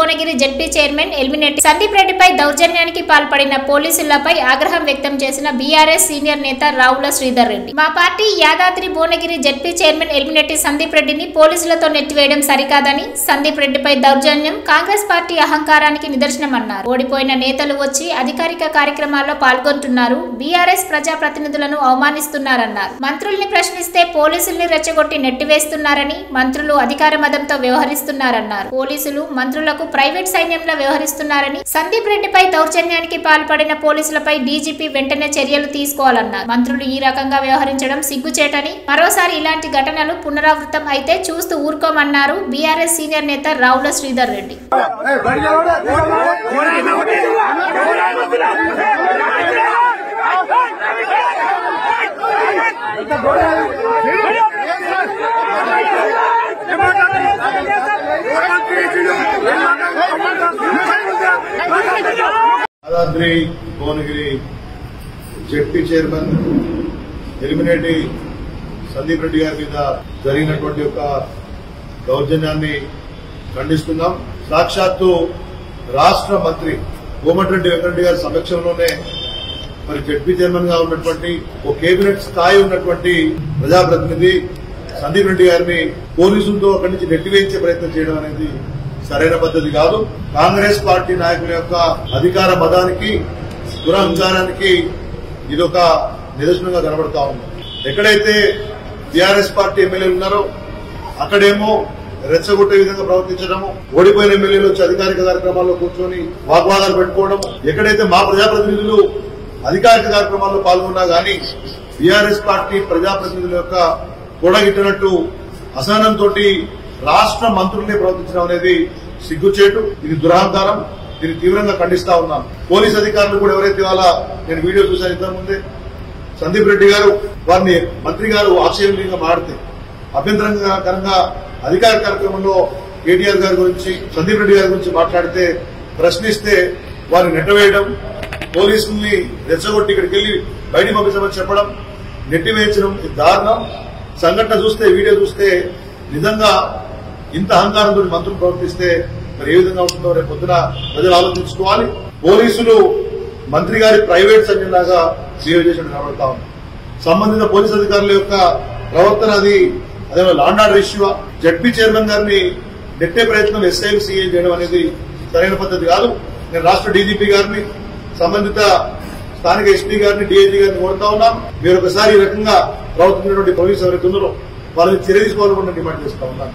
Bhuvanagiri ZP chairman Elimineti Sandeep రెడ్డిపై దౌర్జన్యానికి పాల్పడిన పోలీసులపై ఆగ్రహం వ్యక్తం చేసిన బీఆర్ఎస్ సీనియర్ నేత రావుల శ్రీధర్ రెడ్డి. మా party Yadadri Bhuvanagiri ZP chairman Elimineti Sandeep రెడ్డిని పోలీసులతో నెట్టివేయడం సరికాదని, సందీప్ రెడ్డిపై దౌర్జన్యం కాంగ్రెస్ పార్టీ అహంకారానికి నిదర్శనమన్నారు. ఓడిపోయిన నేతలు వచ్చి అధికారిక కార్యక్రమాల్లో పాల్గొంటున్నారు, బీఆర్ఎస్ ప్రజాప్రతినిధులను అవమానిస్తున్నారన్నారు. మంత్రుల్ని ప్రశ్నిస్తే పోలీసుల్ని రెచ్చగొట్టి నెట్టివేస్తున్నారని, మంత్రులు అధికార మదంతో వ్యవహరిస్తున్నారన్నారు. పోలీసులు మంత్రులకు ప్రైవేట్ సైన్యంలో వ్యవహరిస్తున్నారని, సందీప్ రెడ్డిపై దౌర్జన్యానికి పాల్పడిన పోలీసులపై డీజీపీ వెంటనే చర్యలు తీసుకోవాలన్నారు. మంత్రులు ఈ రకంగా వ్యవహరించడం సిగ్గుచేటని, మరోసారి ఇలాంటి ఘటనలు పునరావృతం అయితే చూస్తూ ఊరుకోమన్నారు బీఆర్ఎస్ సీనియర్ నేత రావుల శ్రీధర్ రెడ్డి. యాదాద్రి భువనగిరి జెడ్పీ చైర్మన్ ఎలిమినేటి సందీప్ రెడ్డి గారి మీద జరిగినటువంటి ఒక దౌర్జన్యాన్ని ఖండిస్తున్నాం. సాక్షాత్తు రాష్ట్ర మంత్రి కోమటిరెడ్డి వెంకటరెడ్డి గారి సమక్షంలోనే మరి జెడ్పీ చైర్మన్ గా ఉన్నటువంటి ఓ కేబినెట్ స్థాయి ఉన్నటువంటి ప్రజాప్రతినిధి సందీప్ రెడ్డి గారిని పోలీసులతో అక్కడి నుంచి నెట్టివేయించే ప్రయత్నం చేయడం అనేది సరైన పద్ధతి కాదు. కాంగ్రెస్ పార్టీ నాయకుల యొక్క అధికార మదానికి, దురహంకారానికి ఇదొక నిదర్శనంగా కనబడతా ఉంది. ఎక్కడైతే టీఆర్ఎస్ పార్టీ ఎమ్మెల్యేలు ఉన్నారో అక్కడేమో రెచ్చగొట్టే విధంగా ప్రవర్తించడము, ఓడిపోయిన ఎమ్మెల్యేలు వచ్చి అధికారిక కార్యక్రమాల్లో కూర్చొని వాగ్వాదాలు పెట్టుకోవడం, ఎక్కడైతే మా ప్రజాప్రతినిధులు అధికారిక కార్యక్రమాల్లో పాల్గొన్నా గానీ టీఆర్ఎస్ పార్టీ ప్రజాప్రతినిధుల యొక్క కూడగిట్టినట్టు అసహనంతో రాష్ట్ర మంత్రులనే ప్రవర్తించడం అనేది సిగ్గుచేటు, ఇది దురహంకారం. దీన్ని తీవ్రంగా ఖండిస్తా ఉన్నాం. పోలీస్ అధికారులు కూడా ఎవరైతే ఇవాళ నేను వీడియో చూశాను ఇంతకుముందే, సందీప్ రెడ్డి గారు వారిని మంత్రి గారు ఆక్షేపణీయంగా మాడితే, అభ్యంతరకరంగా అధికార కార్యక్రమంలో కేటీఆర్ గారి గురించి, సందీప్ రెడ్డి గారి గురించి మాట్లాడితే, ప్రశ్నిస్తే వారిని నెట్టవేయడం, పోలీసుల్ని రెచ్చగొట్టి ఇక్కడికి వెళ్లి బయటికి పంపించమని చెప్పడం, నెట్టివేయించడం దారుణం. సంఘటన చూస్తే, వీడియో చూస్తే నిజంగా ఇంత అహంకారంతో మంత్రులు ప్రవర్తిస్తే మరి ఏ విధంగా ఉంటుందో రేపు పొద్దున ప్రజలు ఆలోచించుకోవాలి. పోలీసులు మంత్రి గారి ప్రైవేట్ సైన్యంలాగా బిహేవ్ చేసినట్టు కనబడతా ఉంది. సంబంధిత పోలీసు అధికారుల యొక్క ప్రవర్తన అది అదే law and order issue. ZP chairman గారిని నెట్టే ప్రయత్నం ఎస్ఐలు సీఏ చేయడం అనేది సరైన పద్ధతి కాదు. నేను రాష్ట్ర డీజీపీ గారిని, సంబంధిత స్థానిక ఎస్పీ గారిని, డీఐజీ గారిని కోరుతా ఉన్నాం. మీరు ఒకసారి ఈ రకంగా ప్రవర్తించినటువంటి పోలీసు ఎవరైతే ఉన్నారో వాళ్ళని చర్య తీసుకోవాలని డిమాండ్ చేస్తా ఉన్నాను.